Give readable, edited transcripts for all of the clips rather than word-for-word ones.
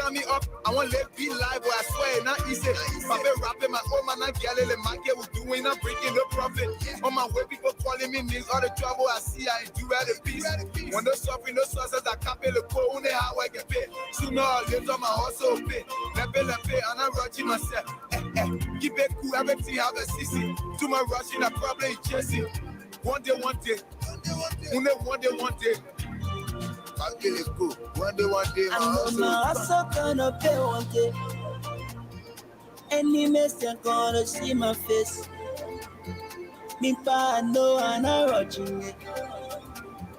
turn me up. I want to live be live, but I swear not easy. I've been rapping my own man, and girl, my girl was doing, I'm breaking the profit. On my way, people calling me names, all the trouble I see, I do at the peace. When no suffering, no sources, I can't pay the code, only how I get paid. Sooner or later, my hustle pay. Let pay, and I'm rushing myself. Keep it cool, everything have a CC. Too much rushing, I probably chasing. One day. Only one day. I'll get it cool. One day. I know my hustle gonna pay one day. Any mess they're gonna see my face. Me pa, I know I'm not rushing it.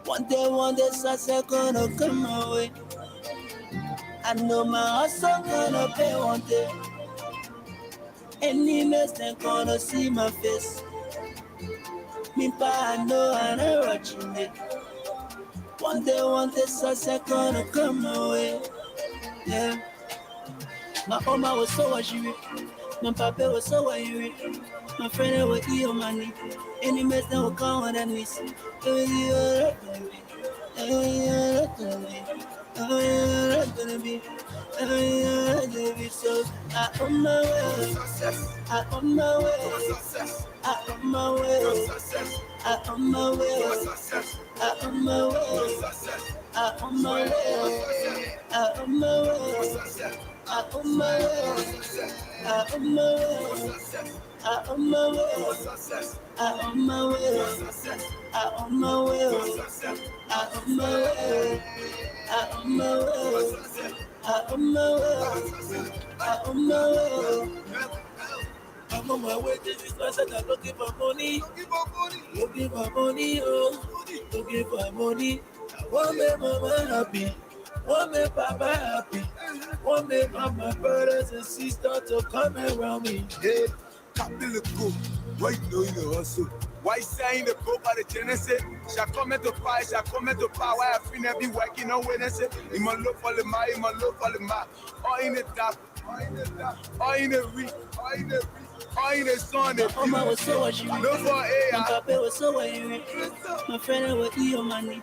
One day, success gonna come my way. I know my hustle gonna pay one day. Any mess they're gonna see my face. Me pa, I know I'm not rushing it. One day, success gonna come my way. Yeah. My mama was so worried. My papa was so worried. My friend was eat money. Any mess that will come on and miss. So I on my way. I on my way. I on my way. I on my way. I on my way. I on my way. I on my way. I on my way. I on my way. I on my way. I on my way. I on my way. I on my way. I on my way. I on my way. I on my way. I'm on my way to this place and I'm looking for money. Looking for money, oh. Looking for money. I want me mama happy. Want me papa happy. Want me my brothers and sisters to come around me. Yeah, Captain Go. Why you know you hustle? Why saying the book by the Genesis? Shall come to fire, shall come to power. Why I feel never be working on Wednesday? In my love for the ma, in my love for the ma. Or in the dark, or in the week, or in the sun. My mama was so worried. No for air. My papa was so worried. My friend was eat money.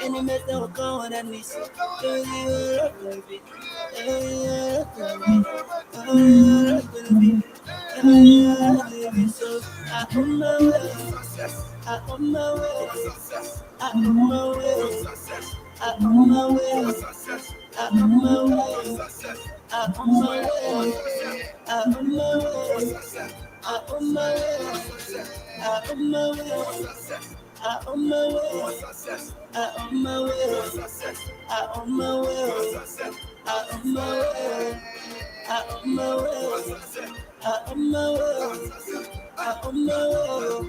Any mess that will come on and miss. So I on my way. I on my way. I on my way. I on my way. I on my way. I on my way. I on my way. I on my way. I on my way. I on my way. I on my way. I on my way. I on my way. I on my way. I on my way. I on my way.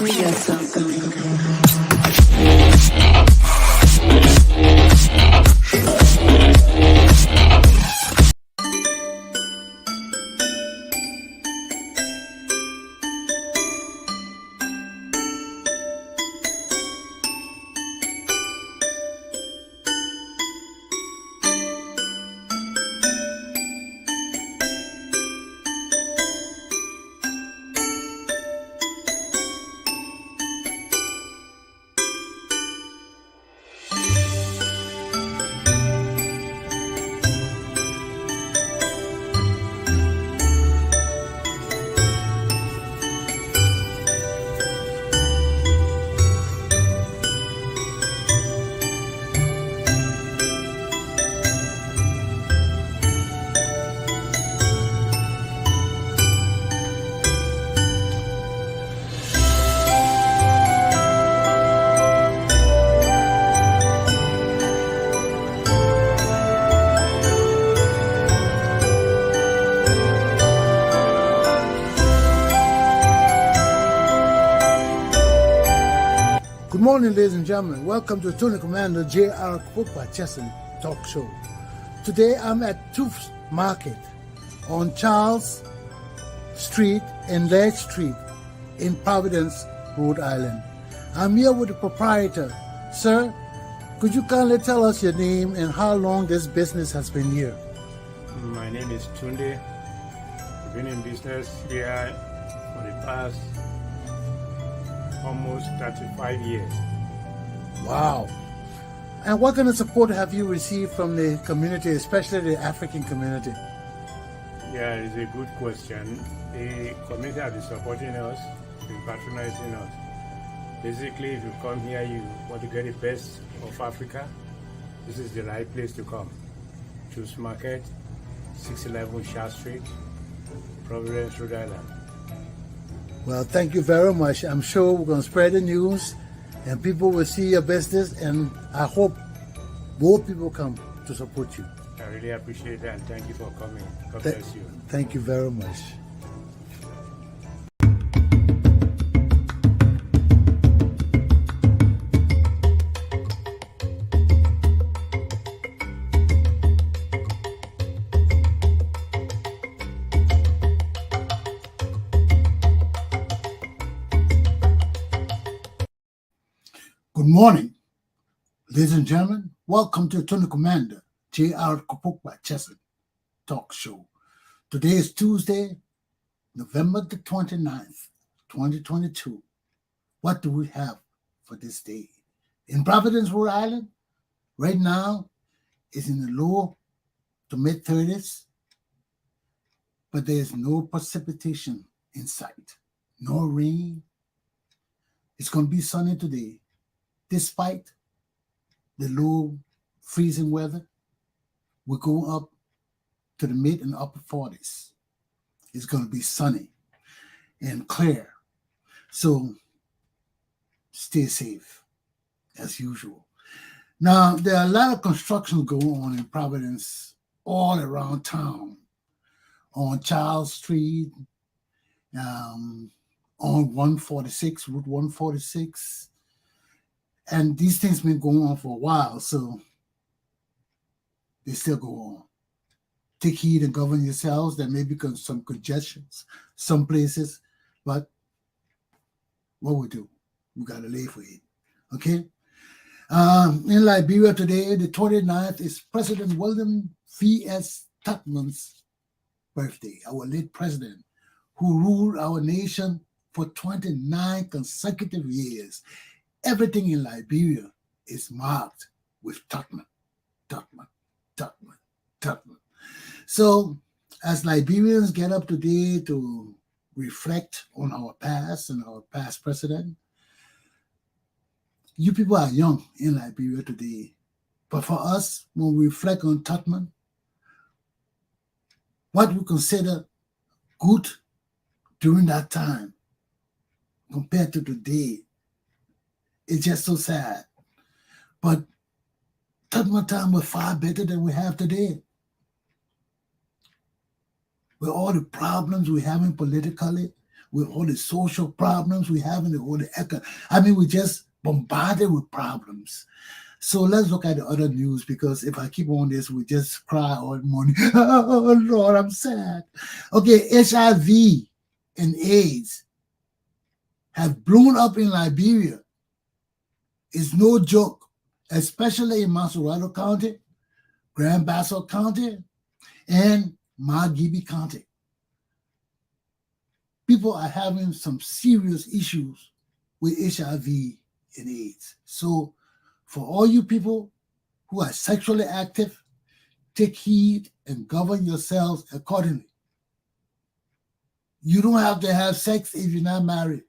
We got something. Good morning, ladies and gentlemen. Welcome to Tony Commander J.R. Glapohkpa Chesson talk show. Today I'm at Tufts Market on Charles Street and Ledge Street in Providence, Rhode Island. I'm here with the proprietor. Sir, could you kindly tell us your name and how long this business has been here? My name is Tunde been in business here for the past almost 35 years. Wow. And what kind of support have you received from the community, especially the African community? Yeah, it's a good question. The community has been supporting us, been patronizing us. Basically, if you come here, you want to get the best of Africa, this is the right place to come. Choose Market, 611 Shah Street, Providence, Rhode Island. Well, thank you very much. I'm sure we're going to spread the news and people will see your business, and I hope more people come to support you. I really appreciate that, and thank you for coming. God bless you. Thank you very much. Good morning, ladies and gentlemen. Welcome to Tony Commander Glapohkpa Chesson talk show. Today is Tuesday, November the 29th, 2022. What do we have for this day? In Providence, Rhode Island, right now, it's in the low to mid 30s, but there's no precipitation in sight, no rain. It's going to be sunny today. Despite the low freezing weather, we're going up to the mid and upper 40s. It's going to be sunny and clear. So stay safe as usual. Now, there are a lot of construction going on in Providence all around town, on Charles Street, on 146, Route 146. And these things been going on for a while, so they still go on. Take heed and govern yourselves. There may be some congestions, some places, but what we do, we got to lay for it, okay? In Liberia today, the 29th, is President William V.S. Tubman's birthday, our late president, who ruled our nation for 29 consecutive years. Everything in Liberia is marked with Tubman. So, as Liberians get up today to reflect on our past and our past president, you people are young in Liberia today. But for us, when we reflect on Tubman, what we consider good during that time compared to today, it's just so sad. But Tubman time was far better than we have today. With all the problems we having politically, with all the social problems we having, all the we're just bombarded with problems. So let's look at the other news, because if I keep on this, we just cry all morning. Oh Lord, I'm sad. Okay, HIV and AIDS have blown up in Liberia. It's no joke, especially in Masurado County, Grand Bassa County, and Margibi County. People are having some serious issues with HIV and AIDS. So for all you people who are sexually active, take heed and govern yourselves accordingly. You don't have to have sex if you're not married.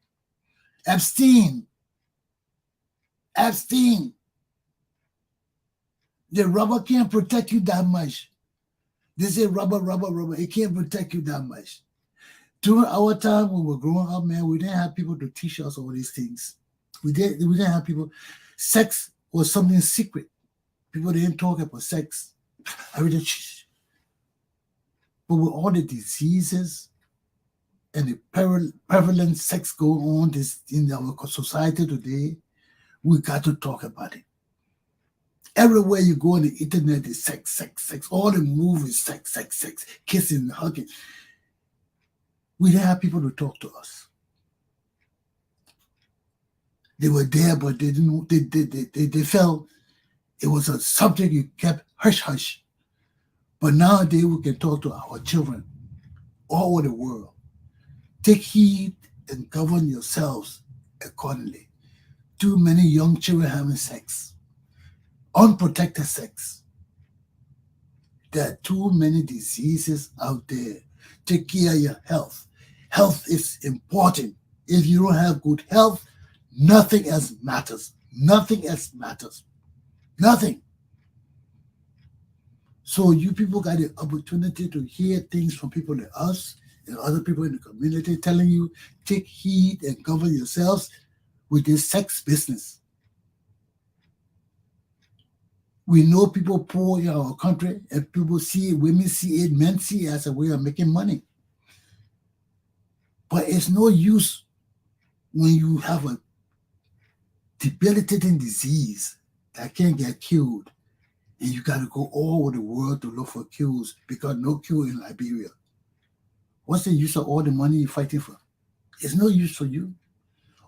Abstain. The rubber can't protect you that much. They say rubber. It can't protect you that much. During our time when we were growing up, man, we didn't have people to teach us all these things. We didn't have people. Sex was something secret. People didn't talk about sex. But with all the diseases and the prevalent sex going on in our society today, we got to talk about it. Everywhere you go on the internet is sex. All the movies, sex, kissing, hugging. We didn't have people to talk to us. They were there, but they didn't. They felt it was a subject you kept hush. But nowadays we can talk to our children all over the world. Take heed and govern yourselves accordingly. Too many young children having sex, unprotected sex. There are too many diseases out there. Take care of your health. Health is important. If you don't have good health, nothing else matters. Nothing else matters. Nothing. So you people got the opportunity to hear things from people like us and other people in the community telling you, take heed and govern yourselves with this sex business. We know people poor in our country, and people see it, women see it, men see it as a way of making money. But it's no use when you have a debilitating disease that can't get cured, and you got to go all over the world to look for cures because no cure in Liberia. What's the use of all the money you're fighting for? It's no use for you.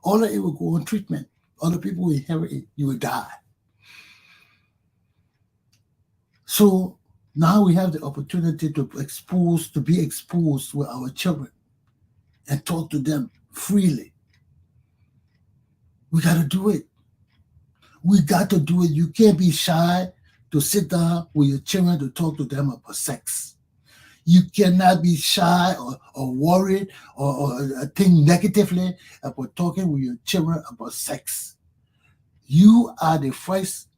All of it will go on treatment. Other people will inherit it. You will die. So now we have the opportunity to be exposed with our children and talk to them freely. We got to do it. We got to do it. You can't be shy to sit down with your children to talk to them about sex. You cannot be shy or worried or think negatively about talking with your children about sex. You are the first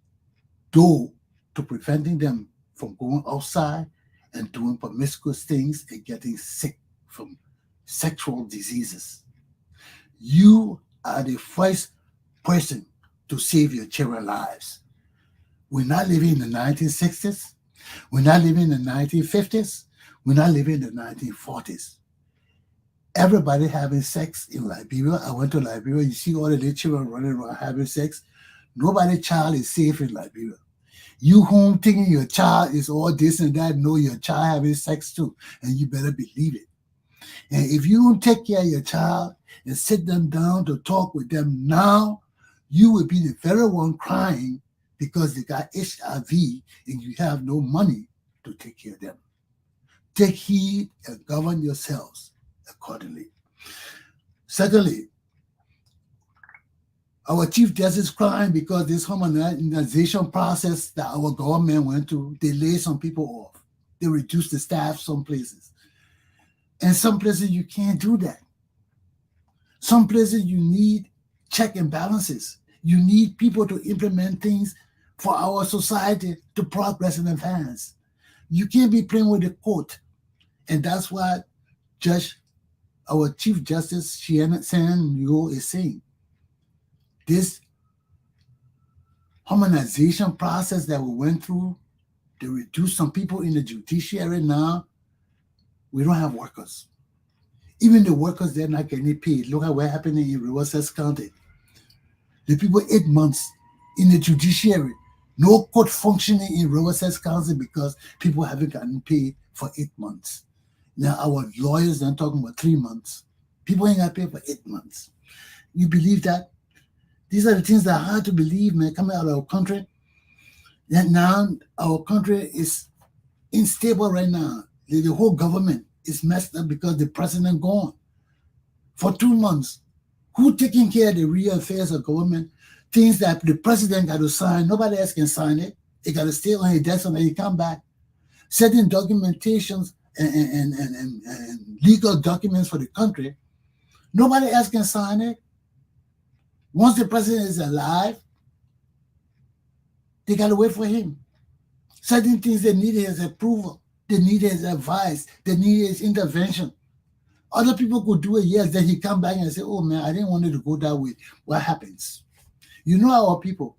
door to preventing them from going outside and doing promiscuous things and getting sick from sexual diseases. You are the first person to save your children's lives. We're not living in the 1960s. We're not living in the 1950s. We're not living in the 1940s. Everybody having sex in Liberia. I went to Liberia. You see all the little children running around having sex. Nobody's child is safe in Liberia. You home thinking your child is all this and that, know your child having sex too, and you better believe it. And if you don't take care of your child and sit them down to talk with them now, you will be the very one crying because they got HIV and you have no money to take care of them. Take heed and govern yourselves accordingly. Secondly, our Chief Justice crying because this harmonization process that our government went through, they laid some people off. They reduced the staff some places. And some places you can't do that. Some places you need check and balances. You need people to implement things for our society to progress and advance. You can't be playing with the court. And that's what our Chief Justice Chesson is saying. This harmonization process that we went through, they reduced some people in the judiciary now. We don't have workers. Even the workers, they're not getting paid. Look at what happened in Riverside County. The people 8 months in the judiciary. No court functioning in Riverside County because people haven't gotten paid for 8 months. Now our lawyers are talking about 3 months. People ain't got paid for 8 months. You believe that? These are the things that are hard to believe, man, coming out of our country. And now our country is unstable right now. The whole government is messed up because the president gone for 2 months. Who taking care of the real affairs of government? Things that the president got to sign. Nobody else can sign it. They got to stay on his desk until he come back. Setting documentations and legal documents for the country. Nobody else can sign it. Once the president is alive, they got to wait for him. Certain things they need his approval. They need his advice. They need his intervention. Other people could do it, yes. Then he come back and say, oh, man, I didn't want it to go that way. What happens? You know our people.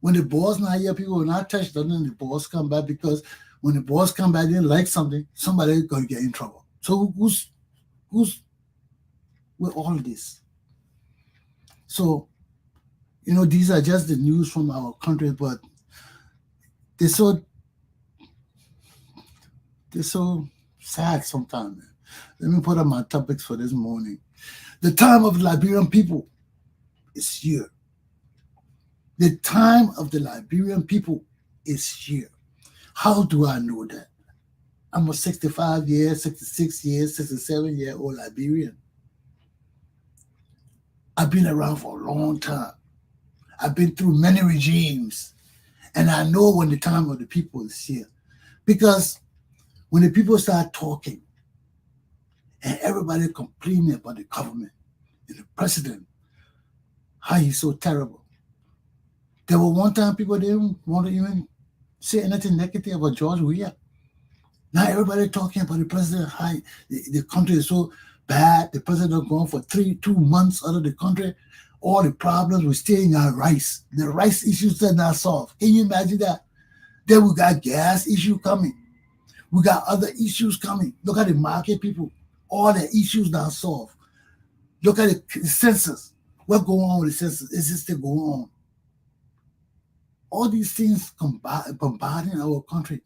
When the boss not here, people will not touch them and the boss come back because when the boss come back, they didn't like something, somebody is going to get in trouble. So who's with all of this? So, these are just the news from our country, but they're so sad sometimes. Man. Let me put up my topics for this morning. The time of the Liberian people is here. The time of the Liberian people is here. How do I know that? I'm a 65 years, 66 years, 67-year-old Liberian. I've been around for a long time. I've been through many regimes. And I know when the time of the people is here. Because when the people start talking and everybody complaining about the government and the president, how he's so terrible. There were one time people didn't want to even say anything negative about George Weah. Now everybody talking about the president, how the country is so bad. The president gone for 2 months out of the country. All the problems we're still in our rice. The rice issues are not solved. Can you imagine that? Then we got gas issue coming. We got other issues coming. Look at the market people. All the issues not solved. Look at the census. What's going on with the census? Is it still going on? All these things bombarding our country.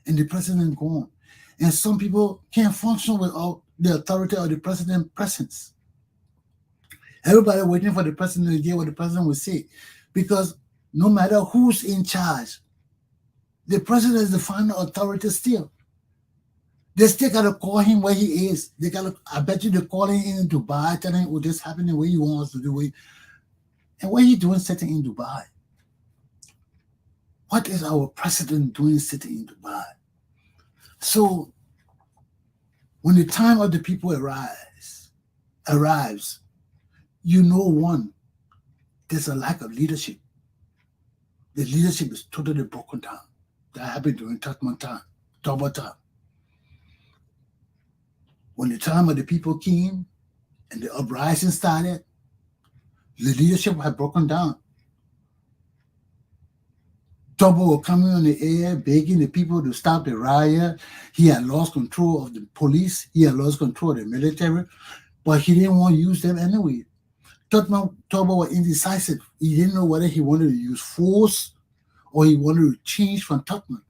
And the president gone. And some people can't function without the authority of the president's presence. Everybody waiting for the president to hear what the president will say. Because no matter who's in charge, the president is the final authority still. They still got to call him where he is. I bet you they're calling him in Dubai, telling him, this happening where he wants to do it. And what are you doing sitting in Dubai? What is our president doing sitting in Dubai? So, when the time of the people arrives, you know one, there's a lack of leadership. The leadership is totally broken down. That happened during Tubman time, Toba time. When the time of the people came and the uprising started, the leadership had broken down. Tobo was coming on the air, begging the people to stop the riot. He had lost control of the police. He had lost control of the military, but he didn't want to use them anyway. Tobo was indecisive. He didn't know whether he wanted to use force or he wanted to change from Tubman.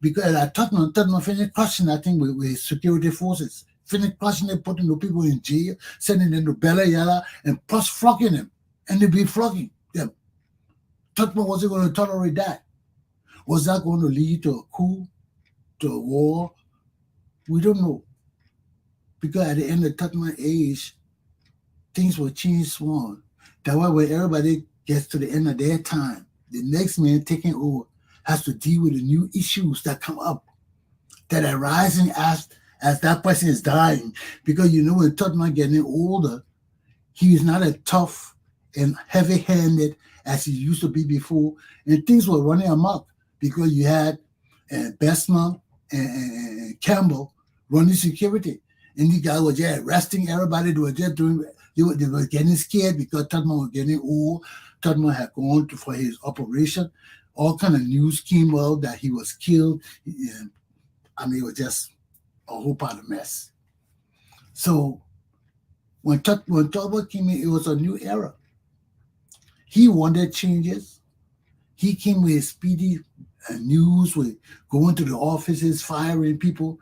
Because at Tubman finished crushing, I think, with security forces. Finished crushing them, putting the people in jail, sending them to Bella Yala, and plus flogging them. And they'd be flogging them. Tubman wasn't going to tolerate that. Was that going to lead to a coup, to a war? We don't know. Because at the end of Tubman age, things will change small. That way, when everybody gets to the end of their time, the next man taking over has to deal with the new issues that come up, that are rising as that person is dying. Because when Tubman getting older, he is not as tough and heavy-handed as he used to be before, and things were running amok. Because you had Bestman and Campbell running security. And these guys were just arresting everybody. They were just they were getting scared because Tubman was getting old. Tubman had gone for his operation. All kind of news came out that he was killed. It was just a whole part of mess. So when Tubman came in, it was a new era. He wanted changes. He came with speedy news, with going to the offices, firing people.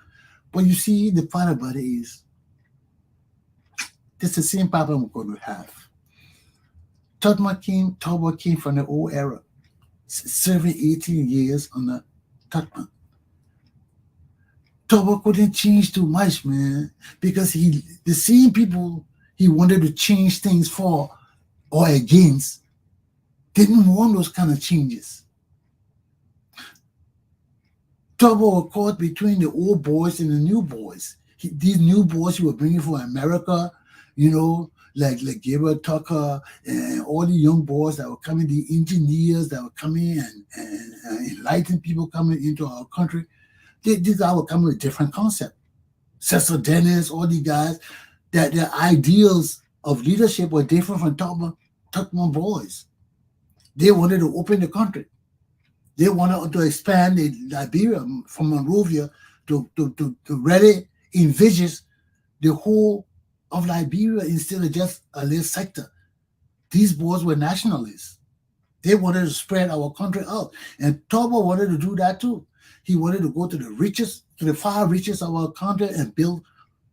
But you see, the part about it is, this is the same problem we're going to have. Tubman came from the old era, serving 18 years under Tubman. Tubman couldn't change too much, man, because the same people he wanted to change things for or against didn't want those kind of changes. Trouble was caught between the old boys and the new boys. These new boys he was bringing from America, like Gabriel Tucker and all the young boys that were coming, the engineers that were coming and enlightened people coming into our country. These guys were coming with a different concept. Cecil Dennis, all these guys, that their ideals of leadership were different from Tubman boys. They wanted to open the country. They wanted to expand Liberia from Monrovia to really envisage the whole of Liberia instead of just a little sector. These boys were nationalists. They wanted to spread our country out. And Tubman wanted to do that too. He wanted to go to the far reaches of our country and build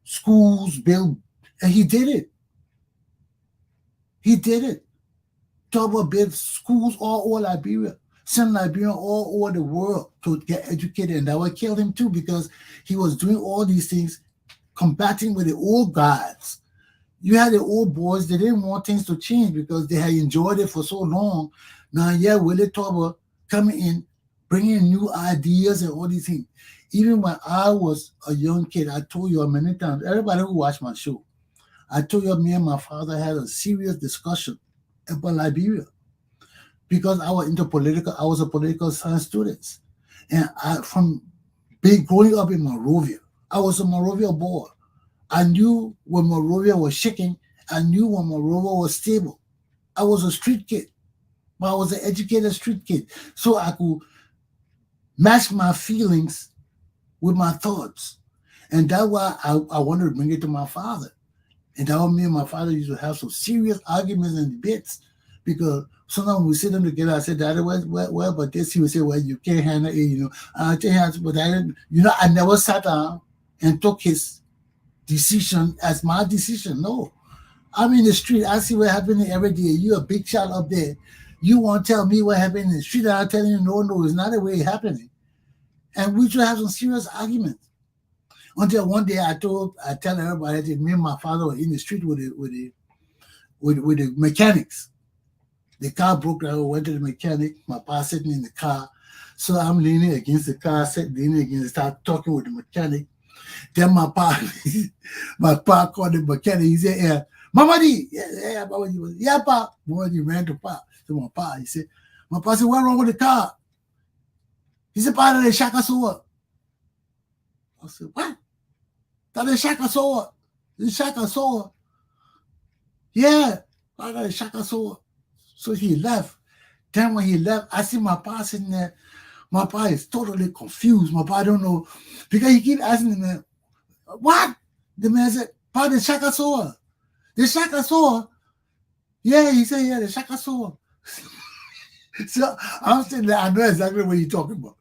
schools, and he did it. He did it. Tubman built schools all over Liberia. sent Liberian all over the world to get educated, and that would kill him too, because he was doing all these things, combating with the old guys. You had the old boys, they didn't want things to change because they had enjoyed it for so long. Now, yeah, Willie Tauber coming in, bringing new ideas and all these things. Even when I was a young kid, I told you many times, everybody who watched my show, I told you me and my father had a serious discussion about Liberia because I was a political science student. And from growing up in Monrovia, I was a Monrovia boy. I knew when Monrovia was shaking. I knew when Monrovia was stable. I was a street kid, but I was an educated street kid. So I could match my feelings with my thoughts. And that's why I wanted to bring it to my father. And that was me and my father used to have some serious arguments and debates, because sometimes we sit them together. I said, Daddy, well, but this, he would say, well, you can't handle it, I can't, but I never sat down and took his decision as my decision. No. I'm in the street. I see what happening every day. You're a big shot up there. You want to tell me what happened in the street, and I'm telling you, no, it's not the way it's happening. And we should have some serious arguments. Until one day I tell everybody that me and my father were in the street with the mechanics. The car broke down, we went to the mechanic, my pa sitting in the car. So I'm leaning against the car, start talking with the mechanic. Then my pa called the mechanic. He said, yeah, Mama D. Yeah, Mama D. Yeah, Pa. Mama D ran to Pa. To my pa. My pa said, what's wrong with the car? He said, Pa, they shaka soa. I said, what? They shaka soa. They shaka soa. Yeah, Pa, they shaka soa. So he left. Then when he left, I see my pa sitting there. My pa is totally confused. My pa don't know, because he keep asking the man, what? The man said, Pa, the shaka soa. The shaka soa? Yeah, he said, yeah, the shaka soa. So I'm sitting there, I know exactly what you're talking about.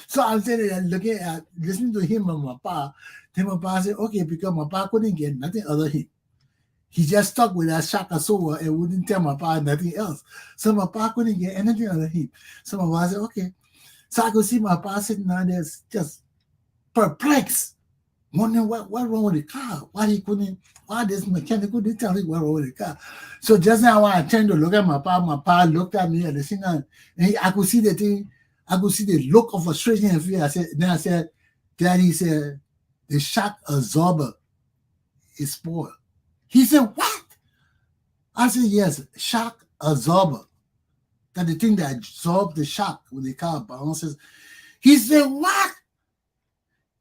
So I'm sitting there listening to him and my pa. Then my pa said, okay, because my pa couldn't get nothing other than him. He just stuck with that shaka soa and wouldn't tell my pa nothing else. So my pa couldn't get anything other than him. So my pa said, okay. So I could see my pa sitting down there just perplexed, wondering what's wrong with the car. Why this mechanic couldn't tell me what's wrong with the car. So just now when I turned to look at my pa looked at me and I could see the thing, I could see the look of frustration and fear. I said, Daddy said, the shock absorber is spoiled. He said, what? I said, yes, shock absorber. That the thing that absorbs the shock when the car bounces. He said, what?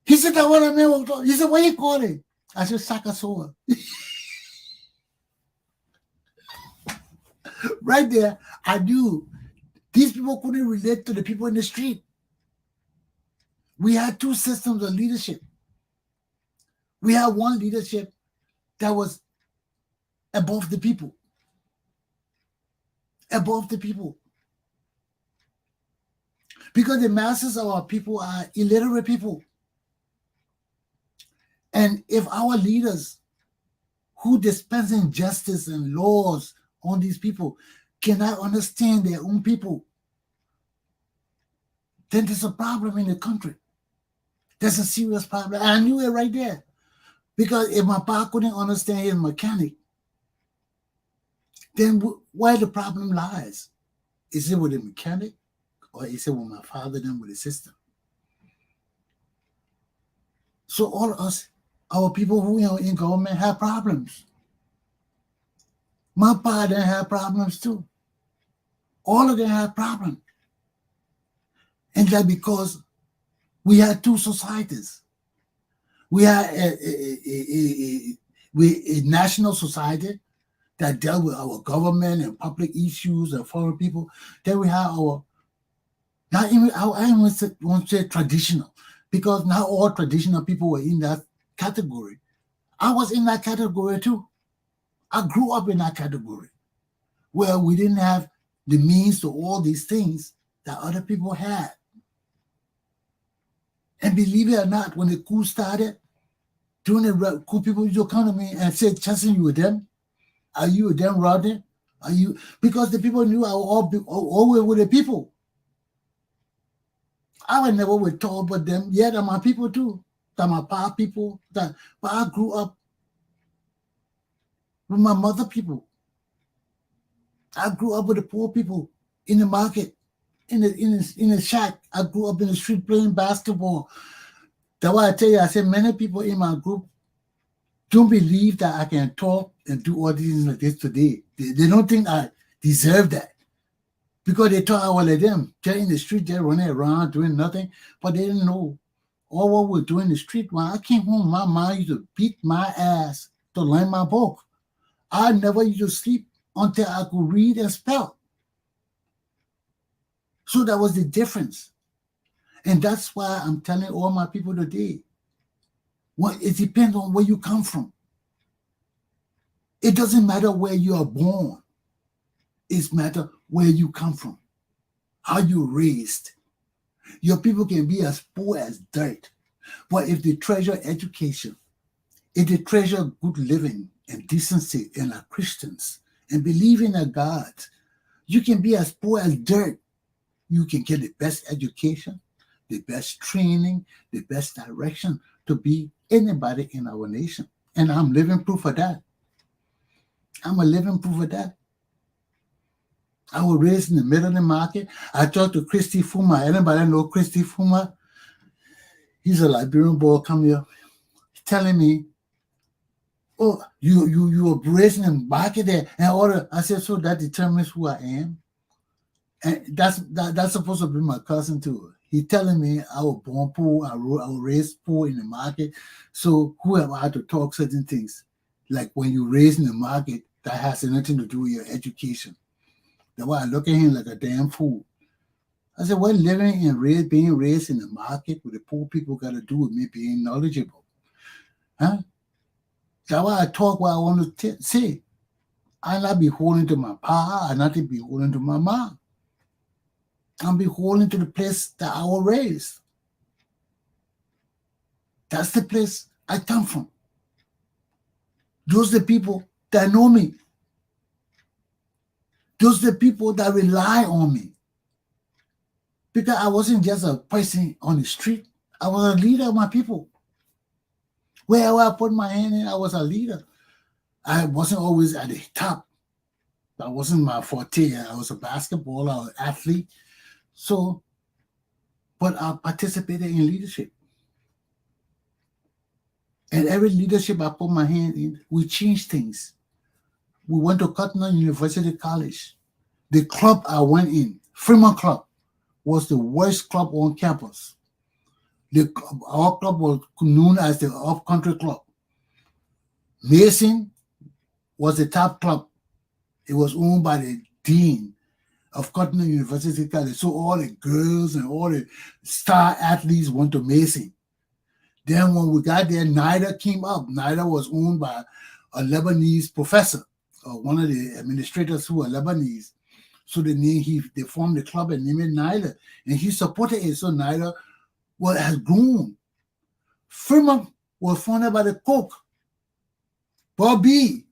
He said, that what I meant. He said, what you call it? I said, Sakasoa. Right there, I knew these people couldn't relate to the people in the street. We had two systems of leadership. We had one leadership that was above the people. Above the people. Because the masses of our people are illiterate people. And if our leaders who dispensing justice and laws on these people cannot understand their own people, then there's a problem in the country. There's a serious problem. I knew it right there. Because if my pa couldn't understand his mechanic, then where the problem lies? Is it with the mechanic, or is it with my father then with the system? So all of us, our people who are in government have problems. My pa didn't have problems too. All of them have problems. And that's because we had two societies. We had a national society that dealt with our government and public issues and foreign people. Then we have I won't say traditional, because not all traditional people were in that category. I was in that category too. I grew up in that category where we didn't have the means to all these things that other people had. And believe it or not, when the coup started, during the coup, people used to come to me and say, Chesson, you with them? Are you with them, Rodney? Are you? Because the people knew I was always with the people. I would never would talk about them. Yeah, they're my people too. They're my pa people. But I grew up with my mother people. I grew up with the poor people in the market, in the shack. I grew up in the street playing basketball. That's why I tell you, I said many people in my group don't believe that I can talk and do all these things like this today. They don't think I deserve that. Because they thought I was like them, just in the street, just running around, doing nothing. But they didn't know all what we're doing in the street. When I came home, my mom used to beat my ass to learn my book. I never used to sleep until I could read and spell. So that was the difference. And that's why I'm telling all my people today, well, it depends on where you come from. It doesn't matter where you are born. It matters where you come from, how you raised. Your people can be as poor as dirt, but if they treasure education, if they treasure good living and decency and are Christians and believe in a God, you can be as poor as dirt. You can get the best education, the best training, the best direction to be anybody in our nation. And I'm living proof of that. I'm a living proof of that. I was raised in the middle of the market. I talked to Christy Fuma. Anybody know Christy Fuma? He's a Liberian boy come here telling me, oh, you were raised in the market there. And all the, I said, so that determines who I am. And that's supposed to be my cousin too. He telling me I was born poor, I was raised poor in the market. So who am I to talk certain things? Like when you raised in the market, that has nothing to do with your education. That's why I look at him like a damn fool. I said, what living and being raised in the market with the poor people got to do with me being knowledgeable? Huh? That's why I talk what I want to say. I not be holding to my pa, I not be holding to my mom. I'm be holding to the place that I was raised. That's the place I come from. Those are the people that know me. Those are the people that rely on me. Because I wasn't just a person on the street. I was a leader of my people. Wherever I put my hand in, I was a leader. I wasn't always at the top. That wasn't my forte. I was a basketballer, I was an athlete. So, but I participated in leadership. And every leadership I put my hand in, we changed things. We went to Cotton University College. The club I went in, Fremont Club, was the worst club on campus. Our club was known as the Off-Country Club. Mason was the top club. It was owned by the dean of Cotton University College. So all the girls and all the star athletes went to Mason. Then when we got there, NIDA came up. NIDA was owned by a Lebanese professor, one of the administrators who were Lebanese. So they formed the club and named it NIDA. And he supported it. So NIDA has grown. Fremont was founded by the Coke. Bobby.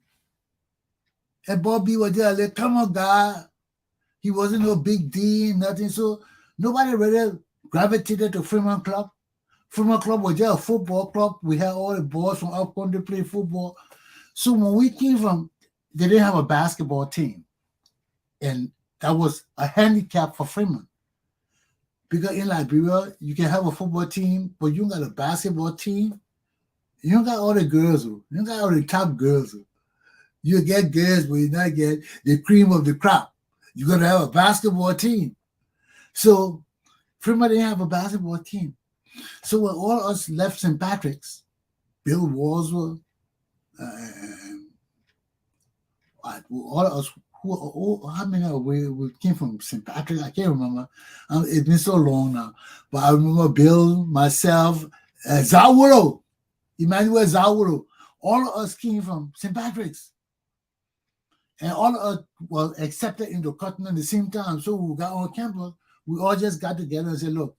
And Bobby was there like, come on, guy. He wasn't no big deal, nothing. So nobody really gravitated to Fremont Club. Fremont Club was just a football club. We had all the boys from up country play football. So when we came from, they didn't have a basketball team. And that was a handicap for Fremont. Because in Liberia, you can have a football team, but you don't got a basketball team. You don't got all the girls. You don't got all the top girls. You get girls, but you not get the cream of the crop. You got to have a basketball team. So Fremont didn't have a basketball team. So when all of us left St. Patrick's, Bill Wadsworth, all of us, how many of we came from St. Patrick? I can't remember. It's been so long now. But I remember Bill, myself, Zawuro, Emmanuel Zawuro. All of us came from St. Patrick's. And all of us were accepted into Cotton at the same time. So we got on campus, we all just got together and said, look,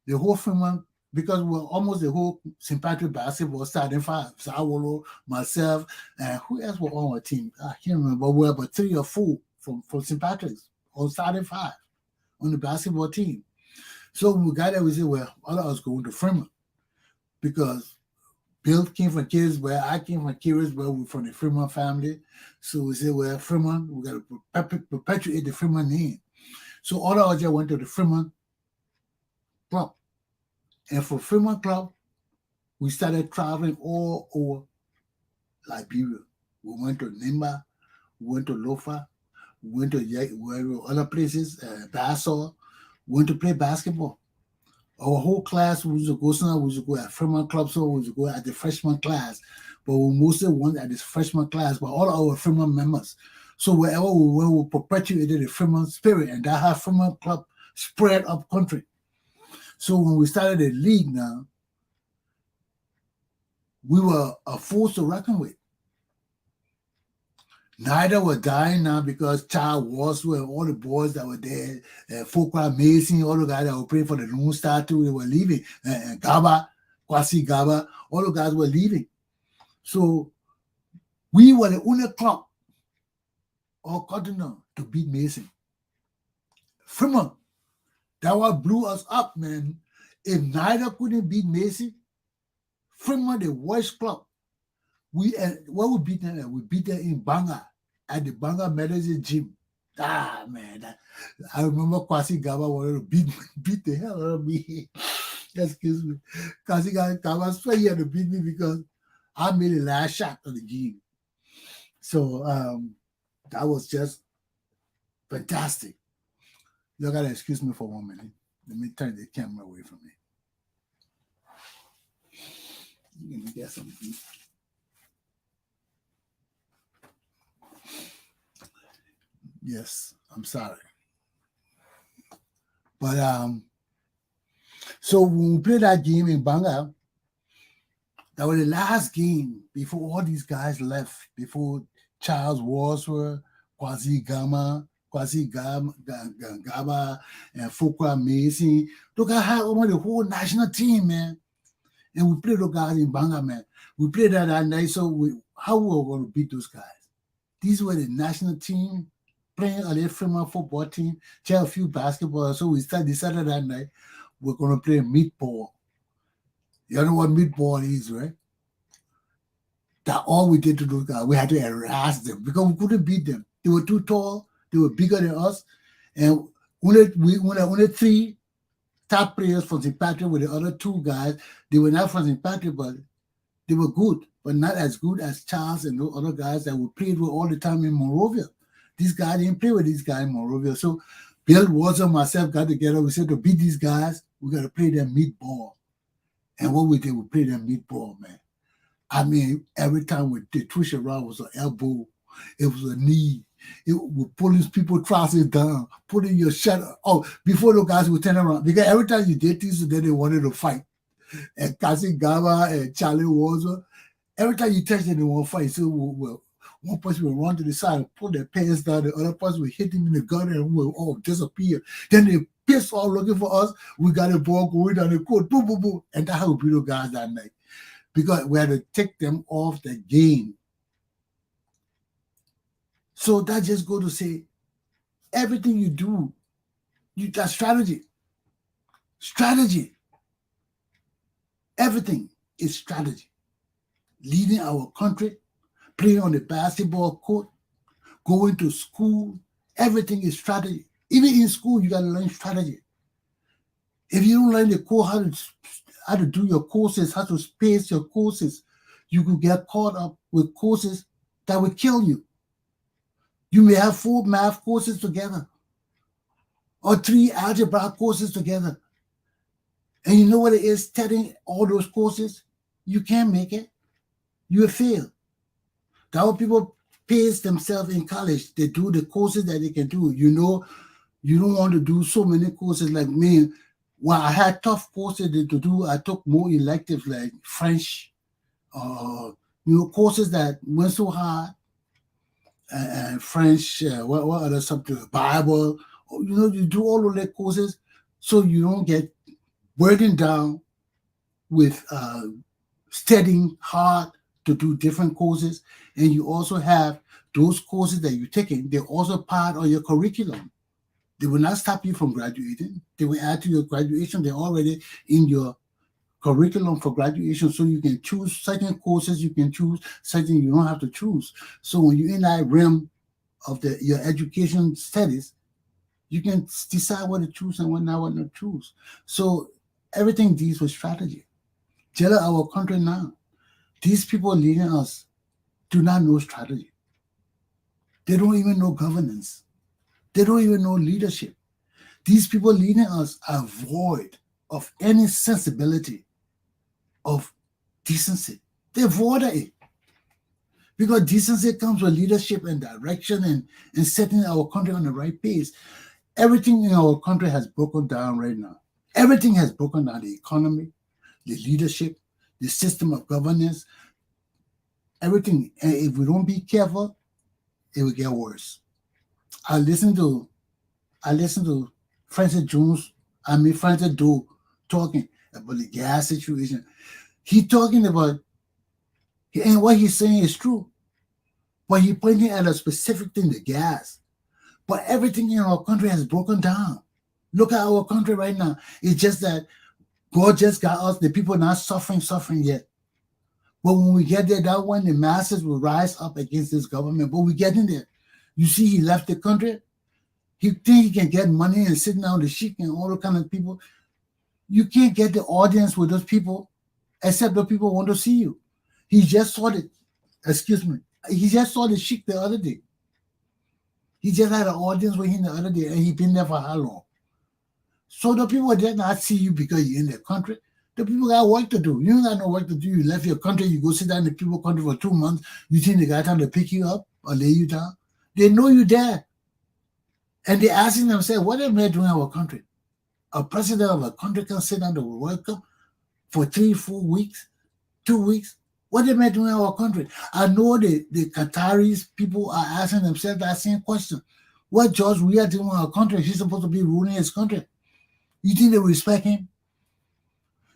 the whole Fremont, because we're almost the whole St. Patrick basketball starting five. Zawuro, myself, and who else were on our team? I can't remember. We were about 3 or 4 from St. Patrick's, all starting five on the basketball team. So when we got there, we said, well, all of us going to Fremont because Bill came from Carrisburg, I came from Carrisburg, we're from the Fremont family. So we said, well, Fremont, we got to perpetuate the Fremont name. So all of us just went to the Fremont Club. And for Fremont Club, we started traveling all over Liberia. We went to Nimba, we went to Lofa, we went to other places, Bassau, we went to play basketball. Our whole class, we used to go somewhere, we used to go at Fremont Club, so we used to go at the freshman class. But we mostly went at this freshman class, but all our Fremont members. So wherever we went, we perpetuated the Fremont spirit, and that had Fremont Club spread up country. So when we started the league now, we were a force to reckon with. Neither were dying now because Child Wars were all the boys that were there, Folkra Mason, all the guys that were praying for the Lone Star too, they were leaving. And Gaba, Kwasi Gaba, all the guys were leaving. So we were the only club or continent to beat Mason. Fremont, that what blew us up, man. If neither couldn't beat Mason, Fremont, the worst club, we beat them at? We beat them in Banga at the Banga Medicine Gym. Ah, man. I remember Kwasi Gaba wanted to beat the hell out of me. Excuse me. Kwasi Gaba swear he had to beat me because I made the last shot of the game. So that was just fantastic. You gotta excuse me for 1 minute. Let me turn the camera away from me. Let me get some heat. Yes, I'm sorry. But so when we played that game in Banga, that was the last game before all these guys left, before Charles Wadsworth, Kwasi Gaba, and Folkra Mason. Look, I had over the whole national team, man. And we played those guys in Banga, man. We played that night, so how we were going to beat those guys? These were the national team playing on the Fremont football team, just a few basketball. So we decided that night we're going to play meatball. You know what meatball is, right? That all we did to those guys, we had to harass them because we couldn't beat them. They were too tall, they were bigger than us, and only three top players from St. Patrick with the other two guys. They were not from St. Patrick, but they were good, but not as good as Charles and those other guys that we played with all the time in Monrovia. These guys didn't play with these guys in Monrovia. So Bill Watson and myself got together. We said to beat these guys, we got to play them meatball. And what we did, we played them meatball, man. I mean, every time we did twist around, it was an elbow, it was a knee. It would pull these people trousers down, putting your shirt. Oh, before the guys would turn around. Because every time you did this, then they wanted to fight. And Kwasi Gaba and Charlie Wadsworth, every time you touch them, they want to fight. So one person will run to the side and pull their pants down. The other person will hit him in the gut and will all disappear. Then they pissed off looking for us. We got a ball going down the court. Boom, boom, boom. And that's how we beat those guys that night. Because we had to take them off the game. So that just go to say, everything you do, that's strategy. Strategy. Everything is strategy. Leading our country, playing on the basketball court, going to school, everything is strategy. Even in school, you got to learn strategy. If you don't learn the course, how to do your courses, how to space your courses, you could get caught up with courses that will kill you. You may have 4 math courses together or 3 algebra courses together. And you know what it is, studying all those courses? You can't make it. You will fail. That's what people pace themselves in college. They do the courses that they can do. You know, you don't want to do so many courses like me. Well, I had tough courses to do. I took more electives like French, courses that went so hard. And French, what other subjects? Bible. You do all of that courses so you don't get burdened down with studying hard to do different courses. And you also have those courses that you're taking, they're also part of your curriculum. They will not stop you from graduating. They will add to your graduation. They're already in your curriculum for graduation, so you can choose certain courses. You can choose certain you don't have to choose. So when you're in that realm of your education studies, you can decide what to choose and what not to choose. So everything deals with strategy. Tell our country now, these people leading us do not know strategy. They don't even know governance. They don't even know leadership. These people leading us are void of any sensibility of decency. They're void of it. Because decency comes with leadership and direction and setting our country on the right pace. Everything in our country has broken down right now. Everything has broken down: the economy, the leadership, the system of governance, everything. And if we don't be careful, it will get worse. I listened to Francis Doe talking about the gas situation. He talking about, and what he's saying is true, but he pointing at a specific thing, the gas. But everything in our country has broken down. Look at our country right now. It's just that God just got us, the people not suffering yet. But when we get there, that when the masses will rise up against this government. But we get in there. You see, he left the country. He think he can get money and sitting down the sheik and all the kind of people. You can't get the audience with those people, except the people want to see you. He just saw the sheik the other day. He just had an audience with him the other day, and he been there for how long? So the people did not see you because you're in their country. The people got work to do. You don't got no work to do. You left your country, you go sit down in the people country for 2 months. You think they got time to pick you up or lay you down? They know you there. And they're asking themselves, what am I doing in our country? A president of a country can sit down the World Cup for 3-4 weeks, 2 weeks. What am I doing in our country? I know the Qataris people are asking themselves that same question. What George we are doing in our country? He's supposed to be ruling his country. You think they respect him?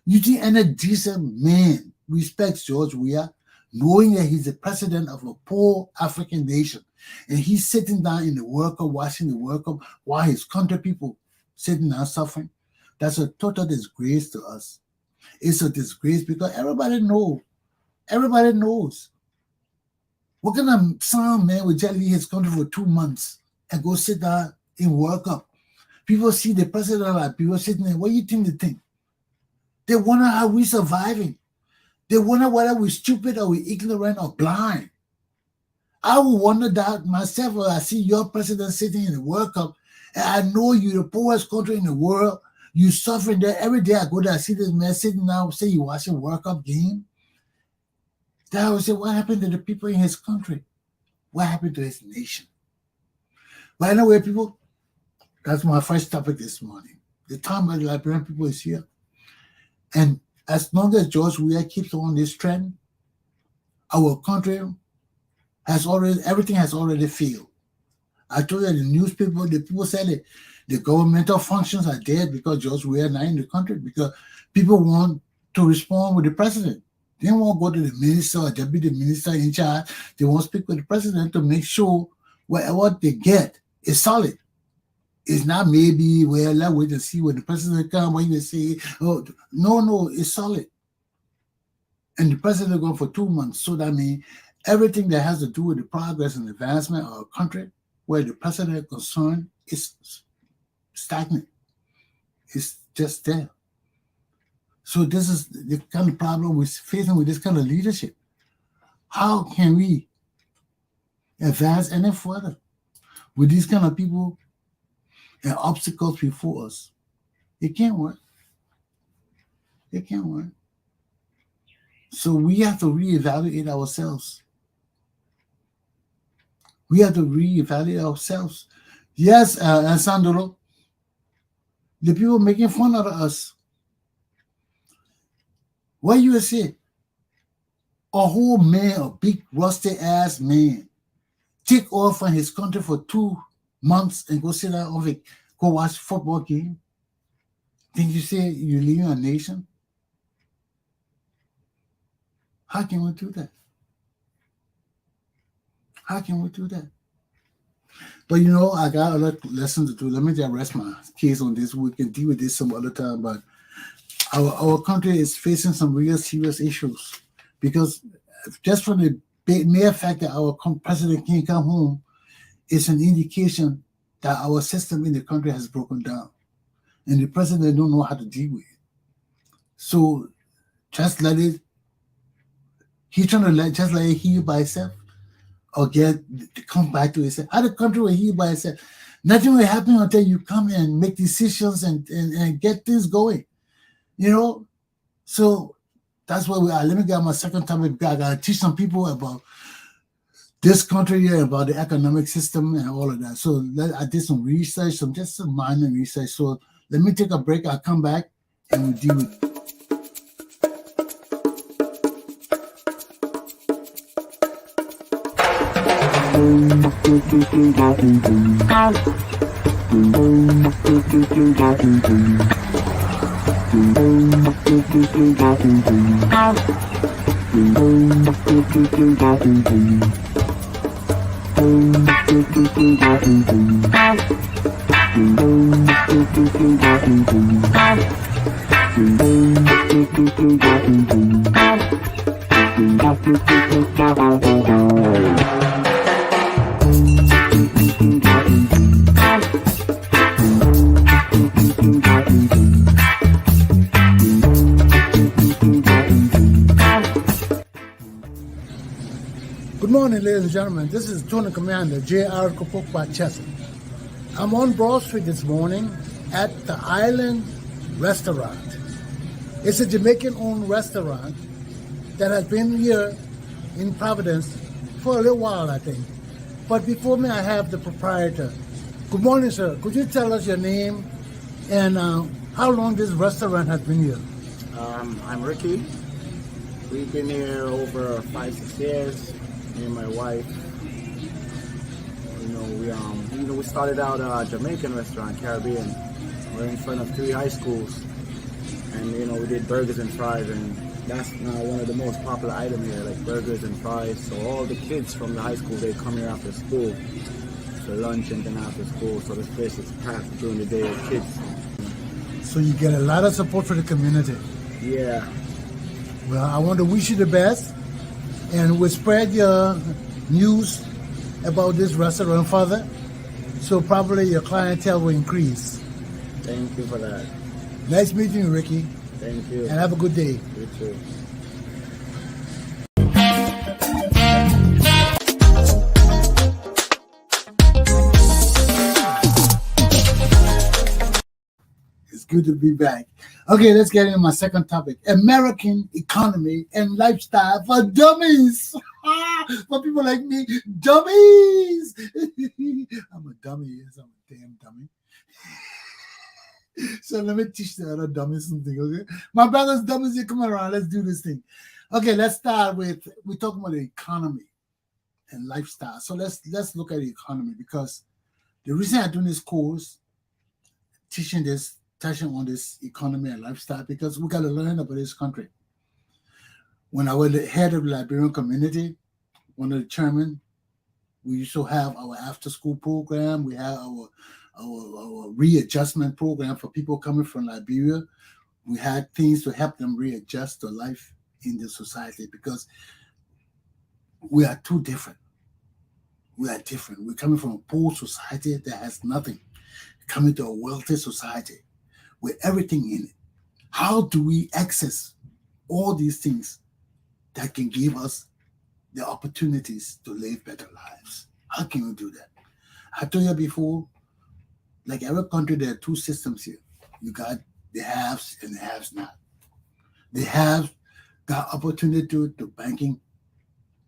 You think any decent man respects George Weah, knowing that he's the president of a poor African nation, and he's sitting down in the World Cup, watching the World Cup, while his country people sitting down suffering? That's a total disgrace to us. It's a disgrace because everybody knows. Everybody knows. What kind of sound man would just leave his country for 2 months and go sit down in World Cup? People see the president of people sitting there. What do you think they think? They wonder how we surviving. They wonder whether we're stupid or we're ignorant or blind. I would wonder that myself when I see your president sitting in the World Cup, and I know you're the poorest country in the world. You suffering there. Every day I go there, I see this man sitting down, say you watching World Cup game. Then I would say, what happened to the people in his country? What happened to his nation? But anyway, people, that's my first topic this morning. The time of the Liberian people is here. And as long as George Weah keeps on this trend, our country everything has already failed. I told you the people said that the governmental functions are dead because George Weah not in the country, because people want to respond with the president. They won't go to the minister or deputy minister in charge. They won't speak with the president to make sure whatever they get is solid. It's not maybe, well, let's wait and see when the president comes, when you say, oh, no, it's solid. And the president going for 2 months. So that means everything that has to do with the progress and advancement of a country where the president is concerned is stagnant. It's just there. So this is the kind of problem we're facing with this kind of leadership. How can we advance any further with these kind of people and obstacles before us? It can't work. It can't work. So we have to reevaluate ourselves. We have to reevaluate ourselves. Yes, Sandro, the people making fun of us. What you say? A whole man, a big rusty ass man, take off from his country for 2 months and go sit down go watch football game. Think you say you're leaving a nation? How can we do that? How can we do that? But you know, I got a lot of lessons to do. Let me just rest my case on this. We can deal with this some other time. But our country is facing some real serious issues because just from the mere fact that our president can't come home is an indication that our system in the country has broken down, and the president don't know how to deal with it. So just let it. He's trying to just let it heal by itself, or get to come back to itself. How the country will heal by itself? Nothing will happen until you come and make decisions and get things going. You know, so that's why we are. Let me get my second topic. I gotta teach some people about this country here, about the economic system and all of that. So I did some research, just some minor research. So let me take a break. I'll come back and we'll deal with it. Good morning, ladies and gentlemen. This is Tony Commander J.R. Glapohkpa Chesson. I'm on Broad Street this morning at the Island Restaurant. It's a Jamaican-owned restaurant that has been here in Providence for a little while, I think. But before me, I have the proprietor. Good morning, sir. Could you tell us your name and how long this restaurant has been here? I'm Ricky. We've been here over 5-6 years. Me and my wife. We started out a Jamaican restaurant, Caribbean. We're in front of 3 high schools, and we did burgers and fries, and that's now one of the most popular items here, like burgers and fries. So all the kids from the high school, they come here after school for lunch and then after school. So this place is packed during the day with kids. So you get a lot of support for the community. Yeah. Well, I want to wish you the best, and we'll spread your news about this restaurant further, so probably your clientele will increase. Thank you for that. Nice meeting you, Ricky. Thank you. And have a good day. You too. It's good to be back. Okay, let's get into my second topic. American economy and lifestyle for dummies. For people like me, dummies. I'm a dummy. Yes, I'm a damn dummy. So let me teach the other dummies something, okay? My brothers, dummies, you come around. Let's do this thing. Okay, let's start with, we're talking about the economy and lifestyle. So let's look at the economy, because the reason I'm doing this course, touching on this economy and lifestyle, because we got to learn about this country. When I was the head of the Liberian community, one of the chairmen, we used to have our after-school program. We have our readjustment program for people coming from Liberia. We had things to help them readjust to life in the society, because we are too different. We are different. We're coming from a poor society that has nothing, coming to a wealthy society with everything in it. How do we access all these things that can give us the opportunities to live better lives? How can we do that? I told you before, like every country, there are 2 systems here. You got the haves and the haves not. The haves got opportunity to banking,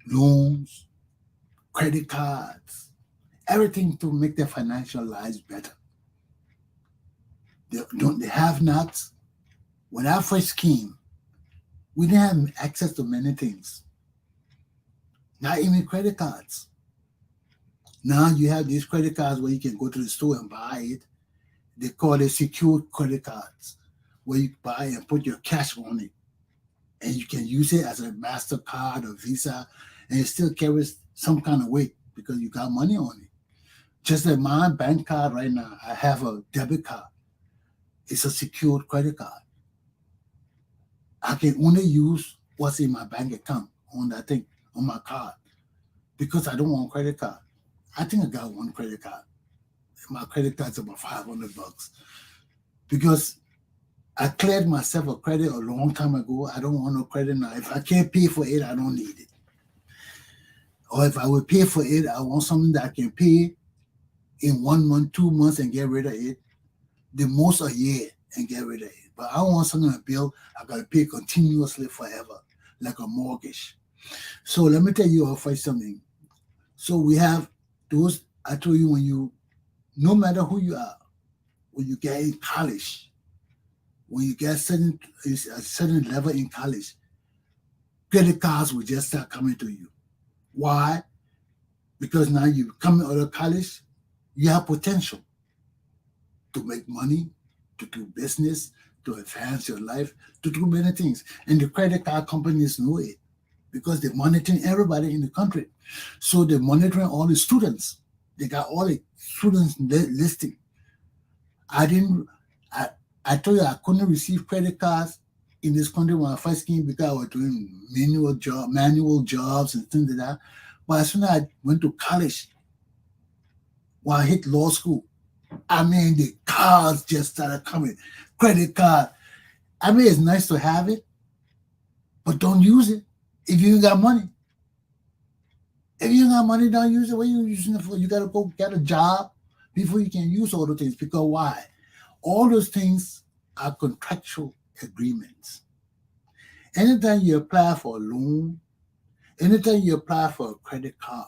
loans, credit cards, everything to make their financial lives better. The have-nots, when I first came, we didn't have access to many things. Not even credit cards. Now you have these credit cards where you can go to the store and buy it. They call it secured credit cards, where you buy and put your cash on it. And you can use it as a MasterCard or Visa, and it still carries some kind of weight because you got money on it. Just like my bank card right now, I have a debit card. It's a secured credit card. I can only use what's in my bank account on that thing, on my card, because I don't want credit card. I think I got one credit card. My credit card's about $500 because I cleared myself a credit a long time ago. I don't want no credit now. If I can't pay for it, I don't need it. Or if I will pay for it, I want something that I can pay in 1 month, 2 months and get rid of it. The most a year and get rid of it. But I don't want something to build I got to pay continuously forever, like a mortgage. So let me tell you first something. So we have those, I told you, when you, no matter who you are, when you get in college, when you get a certain level in college, credit cards will just start coming to you. Why? Because now you come out of college, you have potential to make money, to do business, to advance your life, to do many things. And the credit card companies know it because they're monitoring everybody in the country. So they're monitoring all the students. They got all the students listing. I told you I couldn't receive credit cards in this country when I first came because I was doing manual jobs and things like that. But as soon as I went to college, when I hit law school, I mean, the cards just started coming. Credit card. I mean, it's nice to have it, but don't use it if you ain't got money. If you ain't got money, don't use it. What are you using it for? You got to go get a job before you can use all the things. Because why? All those things are contractual agreements. Anytime you apply for a loan, anytime you apply for a credit card,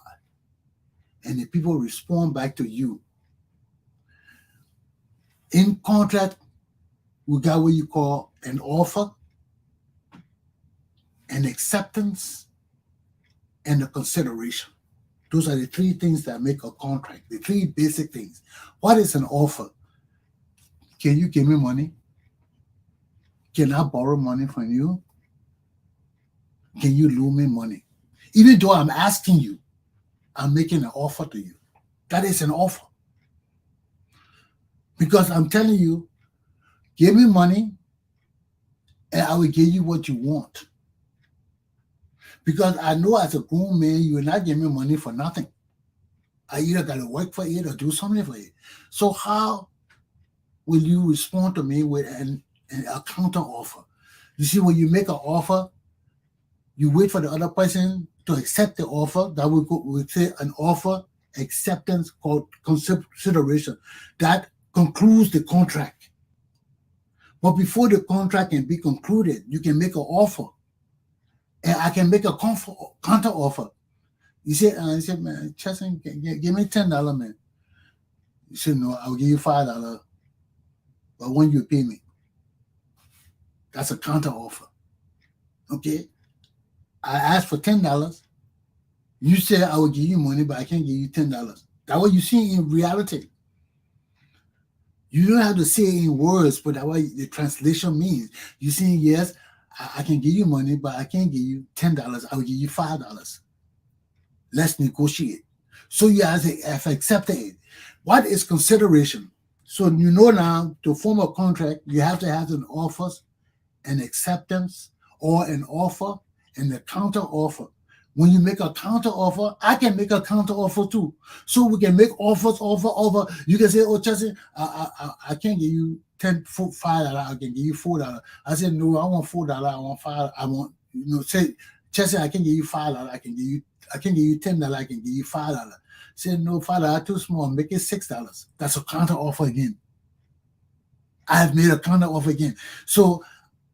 and the people respond back to you, in contract, we got what you call an offer, an acceptance, and a consideration. Those are the three things that make a contract, the three basic things. What is an offer? Can you give me money? Can I borrow money from you? Can you loan me money? Even though I'm asking you, I'm making an offer to you. That is an offer. Because I'm telling you, give me money and I will give you what you want. Because I know as a grown man, you will not give me money for nothing. I either got to work for it or do something for it. So how will you respond to me with a counter offer? You see, when you make an offer, you wait for the other person to accept the offer. That we say an offer, acceptance, called consideration. That concludes the contract. But before the contract can be concluded, you can make an offer. And I can make a counter offer. You say, man, Chesson, give me $10, man. You say, no, I'll give you $5. But when you pay me, that's a counter offer. Okay? I asked for $10. You said I will give you money, but I can't give you $10. That's what you see in reality. You don't have to say it in words, but that's what the translation means. You say, yes, I can give you money, but I can't give you $10. I will give you $5. Let's negotiate. So you have accepted it. What is consideration? So you know now, to form a contract, you have to have an offer, an acceptance, or an offer, and a counter offer. When you make a counter offer, I can make a counter offer too. So we can make offers, offer. You can say, oh, Chesson, I can't give you $5, I can give you $4. I said, no, I want $4, I want $5, I want, say, Chesson, I can give you $5, I can give you $10, I can give you $5. Say, no, $5 too small, make it $6. That's a counter offer again. I have made a counter offer again. So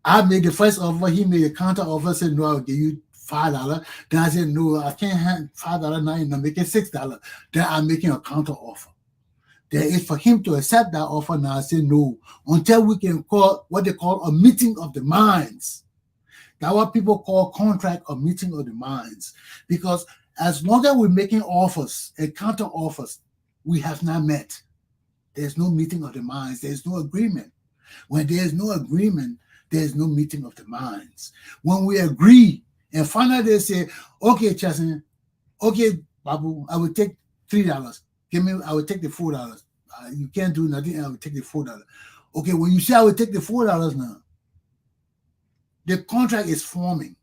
I made the first offer, he made a counter offer, said, no, I'll give you $5. Then I said, no, I can't have $5 now, make it $6. Then I'm making a counter offer. Then it's for him to accept that offer. Now I say no, until we can call what they call a meeting of the minds. That's what people call contract, or meeting of the minds. Because as long as we're making offers and counter offers, we have not met. There's no meeting of the minds. There's no agreement. When there's no agreement, there's no meeting of the minds. When we agree, and finally they say, okay, Chesson, okay, Babu, I will take $3. I will take the $4. You can't do nothing, I will take the $4. Okay, when you say I will take the $4 now, the contract is forming.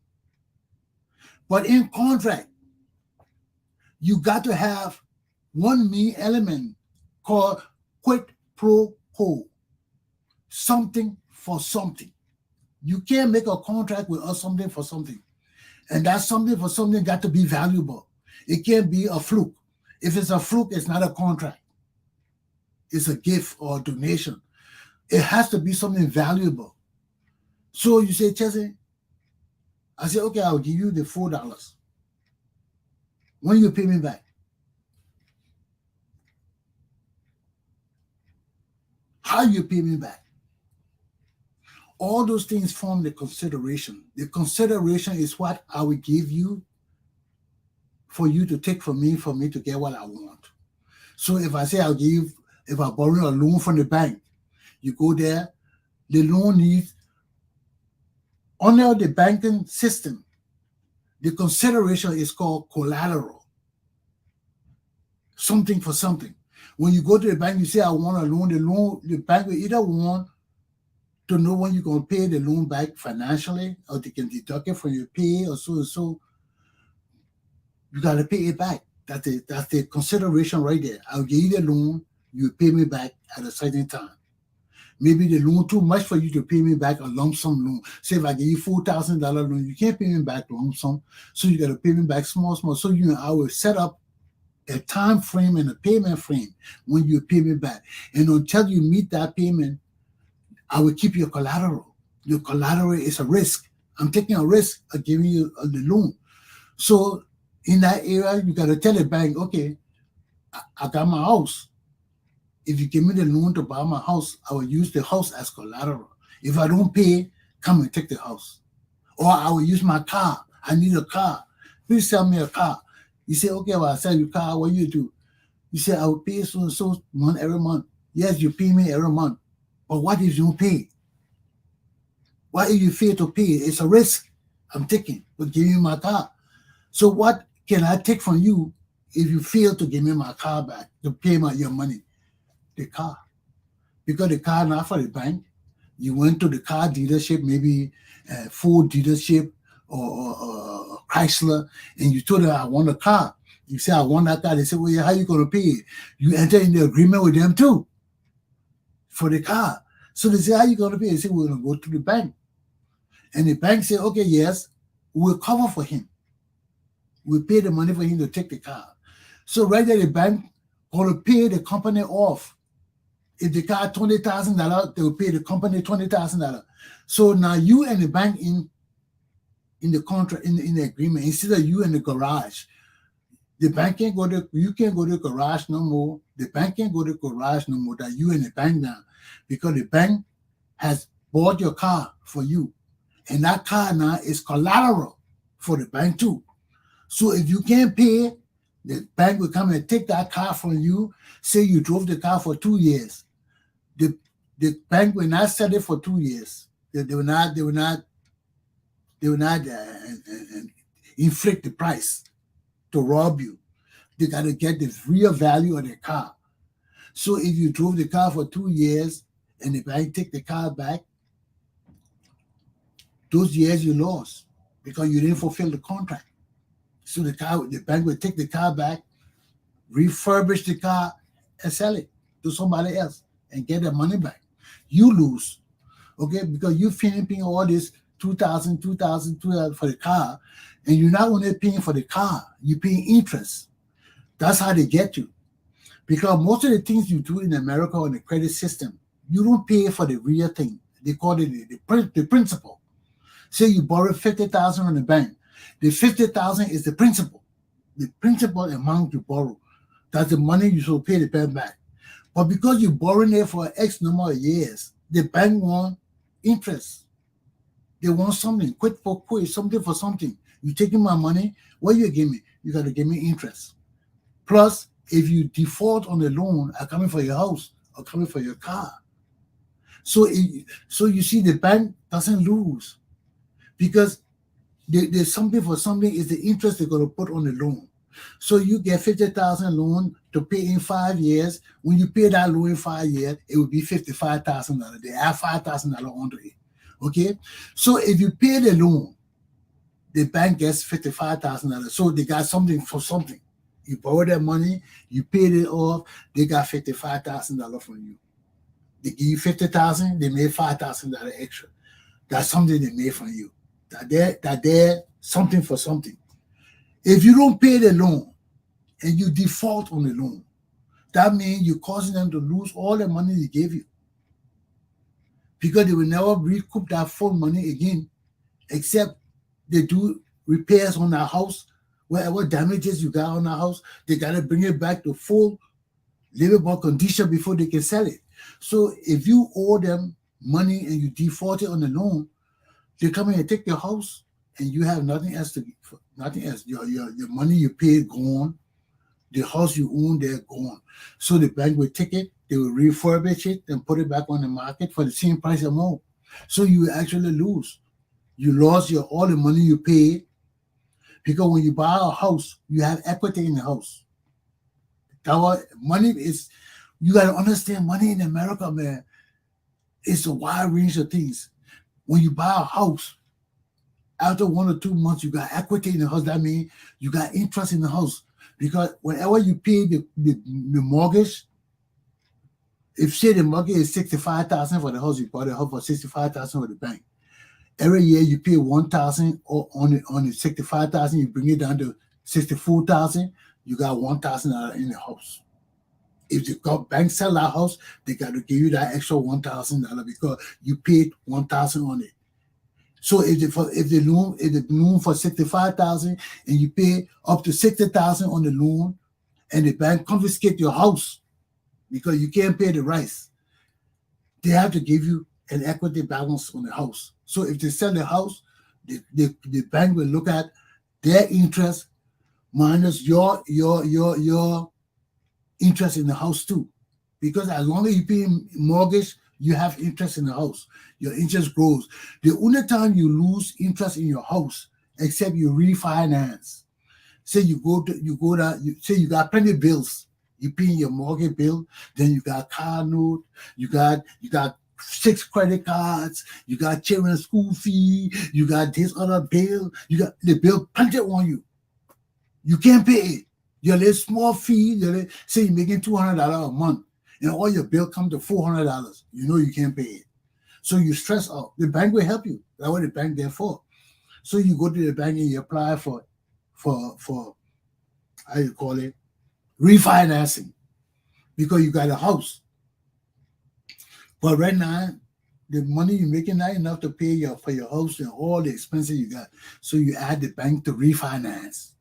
But in contract, you got to have one main element called quid pro quo. Something for something. You can't make a contract with us something for something. And that something for something got to be valuable. It can't be a fluke. If it's a fluke, it's not a contract. It's a gift or a donation. It has to be something valuable. So you say, Chesson, I say, okay, I'll give you the $4. When you pay me back? How you pay me back? All those things form the consideration. The consideration is what I will give you for you to take from me for me to get what I want. So if I say if I borrow a loan from the bank, you go there, the loan needs, under the banking system, the consideration is called collateral. Something for something. When you go to the bank, you say, I want a loan, the bank will either want to know when you're going to pay the loan back financially, or they can deduct it from your pay, or so and so. You got to pay it back. That's the consideration right there. I'll give you the loan, you pay me back at a certain time. Maybe the loan too much for you to pay me back a lump sum loan. Say if I give you $4,000 loan, you can't pay me back lump sum, so you got to pay me back small. So you and I will set up a time frame and a payment frame when you pay me back. And until you meet that payment, I will keep your collateral. Your collateral is a risk. I'm taking a risk of giving you the loan. So in that area, you got to tell the bank, okay, I got my house. If you give me the loan to buy my house, I will use the house as collateral. If I don't pay, come and take the house. Or I will use my car. I need a car. Please sell me a car. You say, okay, well, I sell you a car. What you do? You say, I will pay so and so every month. Yes, you pay me every month. But what if you don't pay? What if you fail to pay? It's a risk I'm taking for giving you my car. So what can I take from you if you fail to give me my car back, to pay your money? The car. Because the car not for the bank. You went to the car dealership, maybe Ford dealership or Chrysler, and you told them, I want a car. You say, I want that car. They say, well, yeah, how you going to pay it? You enter in the agreement with them too for the car. So they say, how you going to pay? They say, we're going to go to the bank. And the bank say, okay, yes, we'll cover for him. We'll pay the money for him to take the car. So right there, the bank going to pay the company off. If the car $20,000, they will pay the company $20,000. So now you and the bank in the contract, in the agreement, instead of you in the garage, the bank can't go to, you can't go to the garage no more. The bank can't go to the garage no more. That you and the bank now, because the bank has bought your car for you, and that car now is collateral for the bank too. So if you can't pay, the bank will come and take that car from you. Say you drove the car for 2 years. The bank will not sell it for 2 years. They will not inflict the price to rob you. They got to get the real value of the car. So if you drove the car for 2 years and the bank take the car back, those years you lost because you didn't fulfill the contract. So the bank will take the car back, refurbish the car, and sell it to somebody else and get their money back. You lose, okay, because you're paying all this $2,000 for the car, and you're not only paying for the car, you're paying interest. That's how they get you. Because most of the things you do in America on the credit system, you don't pay for the real thing. They call it the principal. Say you borrow $50,000 from the bank. The $50,000 is the principal amount you borrow. That's the money you should pay the bank back. But because you're borrowing it for X number of years, the bank wants interest. They want something, quid for quid, something for something. You're taking my money, what you give me? You got to give me interest. Plus, if you default on the loan, I'm coming for your house or coming for your car. So you see the bank doesn't lose because there's something for something is the interest they're going to put on the loan. So you get $50,000 loan, to pay in 5 years. When you pay that loan in 5 years, it will be $55,000. They add $5,000 onto it. Okay? So if you pay the loan, the bank gets $55,000. So they got something for something. You borrow their money, you paid it off, they got $55,000 from you. They give you $50,000, they made $5,000 extra. That's something they made from you. They're something for something. If you don't pay the loan and you default on the loan, that means you're causing them to lose all the money they gave you. Because they will never recoup that full money again, except they do repairs on their house. Whatever damages you got on the house, they got to bring it back to full livable condition before they can sell it. So if you owe them money and you defaulted on the loan, they come in and take your house and you have nothing else to give, nothing else. Your money you paid gone. The house you own, they're gone. So the bank will take it, they will refurbish it and put it back on the market for the same price or more. So you actually lose. You lost all the money you paid, because when you buy a house, you have equity in the house. Our money is, you got to understand, money in America, man, it's a wide range of things. When you buy a house, after 1 or 2 months, you got equity in the house. That means you got interest in the house. Because whenever you pay the mortgage, if say the mortgage is $65,000 for the house, you bought the house for $65,000 for the bank. Every year you pay $1,000 on the $65,000, you bring it down to $64,000, you got $1,000 in the house. If the bank sell that house, they got to give you that extra $1,000 because you paid $1,000 on it. So if the loan for $65,000 and you pay up to $60,000 on the loan, and the bank confiscate your house because you can't pay the rest, they have to give you an equity balance on the house. So if they sell the house, the bank will look at their interest minus your interest in the house too. Because as long as you pay mortgage, you have interest in the house. Your interest grows. The only time you lose interest in your house, except you refinance. Say you say you got plenty of bills. You pay your mortgage bill, then you got car note, you got 6 credit cards, you got children's school fee, you got this other bill, you got the bill plenty on you. You can't pay it. Your little small fee, say you're making $200 a month, and all your bill come to $400. You know you can't pay it. So you stress out. The bank will help you. That's what the bank there for. So you go to the bank and you apply for how you call it, refinancing, because you got a house. But right now, the money you're making not enough to pay for your house and all the expenses you got. So you add the bank to refinance.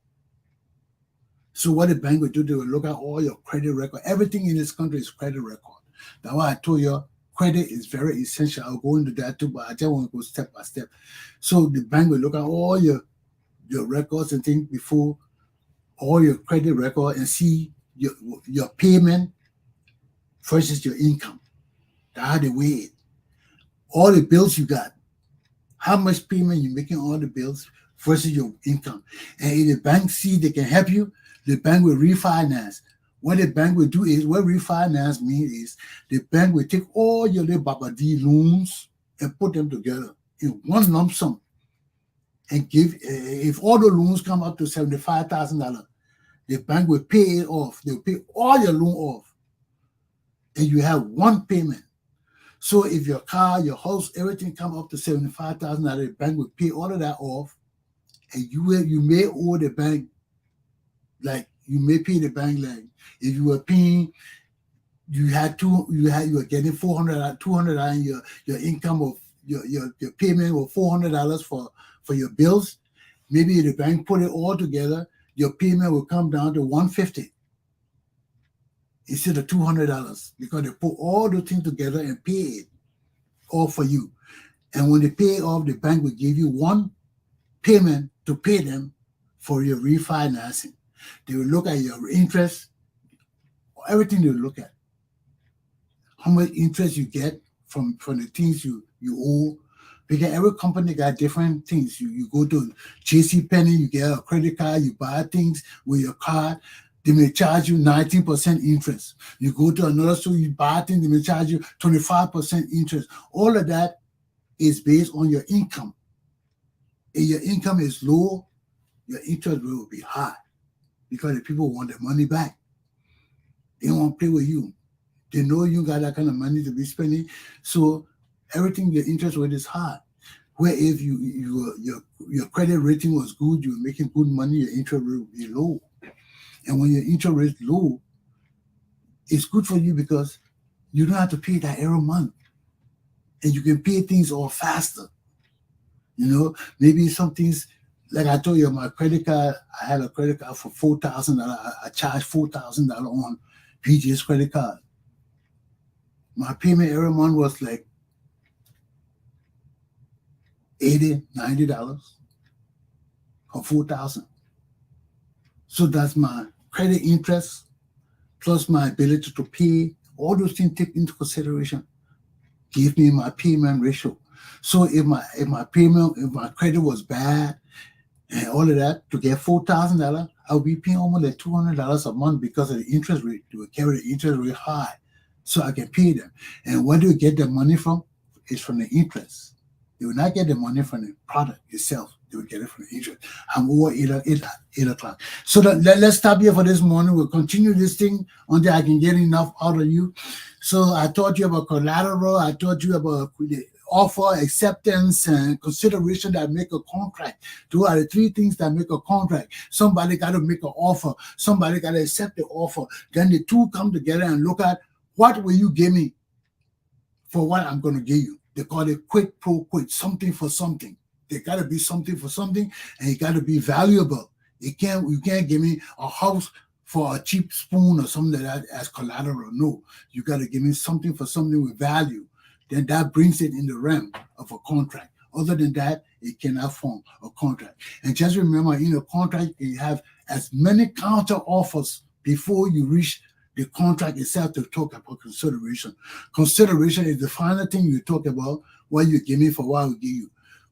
So what the bank will do, they will look at all your credit record. Everything in this country is credit record. That's why I told you credit is very essential. I'll go into that too, but I just want to go step by step. So the bank will look at all your records and things before, all your credit record, and see your payment versus your income. That's how they weigh it. All the bills you got, how much payment you're making on all the bills versus your income. And if the bank see they can help you, the bank will refinance. What the bank will do is, what refinance means is, the bank will take all your little Babadi loans and put them together in one lump sum and give, if all the loans come up to $75,000, the bank will pay it off. They'll pay all your loan off. And you have one payment. So if your car, your house, everything come up to $75,000, the bank will pay all of that off. And you may owe the bank, like you may pay the bank, like if you were paying, you were getting $200 in your income of your payment was $400 for your bills. Maybe the bank put it all together, your payment will come down to $150 instead of $200, because they put all the things together and pay it all for you. And when they pay it off, the bank will give you one payment to pay them for your refinancing. They will look at your interest, everything they will look at. How much interest you get from the things you owe. Because every company got different things. You go to JCPenney, you get a credit card, you buy things with your card. they may charge you 19% interest. You go to another store, you buy things, they may charge you 25% interest. All of that is based on your income. If your income is low, your interest rate will be high because the people want their money back. They won't play with you. They know you got that kind of money to be spending, so everything, your interest rate is high. Where if your credit rating was good, you were making good money, your interest rate will be low. And when your interest rate is low, it's good for you because you don't have to pay that every month. And you can pay things all faster. You know, maybe some things, like I told you, my credit card, I had a credit card for $4,000. I charged $4,000 on PJ's credit card. My payment every month was like $80, $90 for $4,000. So that's my credit interest plus my ability to pay. All those things take into consideration. Give me my payment ratio. So if my credit was bad and all of that, to get $4,000, I'll be paying almost like $200 a month because of the interest rate. They will carry the interest rate high, so I can pay them. And where do you get the money from? It's from the interest. You will not get the money from the product itself. You will get it from the interest. I'm over 8 o'clock. So let's stop here for this morning. We'll continue this thing until I can get enough out of you. So I taught you about collateral. I taught you about the offer, acceptance, and consideration that make a contract. Those are the three things that make a contract. Somebody got to make an offer. Somebody got to accept the offer. Then the two come together and look at what will you give me for what I'm going to give you. They call it quid pro quid, something for something. They got to be something for something, and it got to be valuable. You can't give me a house for a cheap spoon or something like that as collateral. No, you got to give me something for something with value. Then that brings it in the realm of a contract. Other than that, it cannot form a contract. And just remember, in a contract, you have as many counter offers before you reach the contract itself to talk about consideration. Consideration is the final thing you talk about, what you give me for what I will give you.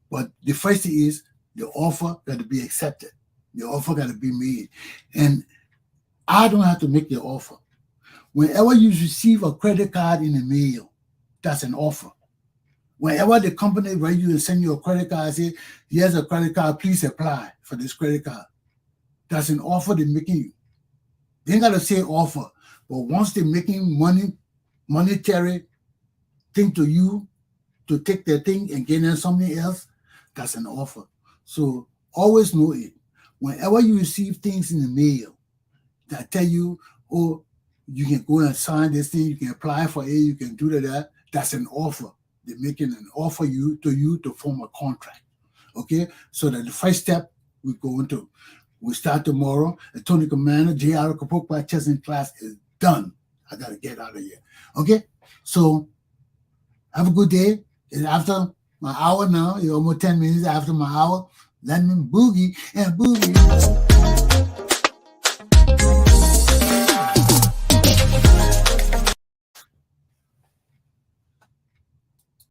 But the first thing is the offer got to be accepted. The offer got to be made. And I don't have to make the offer. Whenever you receive a credit card in the mail, that's an offer. Whenever the company write you and send you a credit card and say, here's a credit card, please apply for this credit card. That's an offer they're making you. They ain't got to say offer. But once they're making monetary thing to you to take their thing and get them something else, that's an offer. So always know it. Whenever you receive things in the mail that tell you, oh, you can go and sign this thing, you can apply for it, you can do that, that's an offer. They're making an offer to you to form a contract. Okay? So that the first step we go into. We start tomorrow. The Tony Commander, J.R. Glapohkpa Chesson class is done. I got to get out of here. Okay? So have a good day. It's after my hour now. You're almost 10 minutes after my hour. Let me boogie and boogie.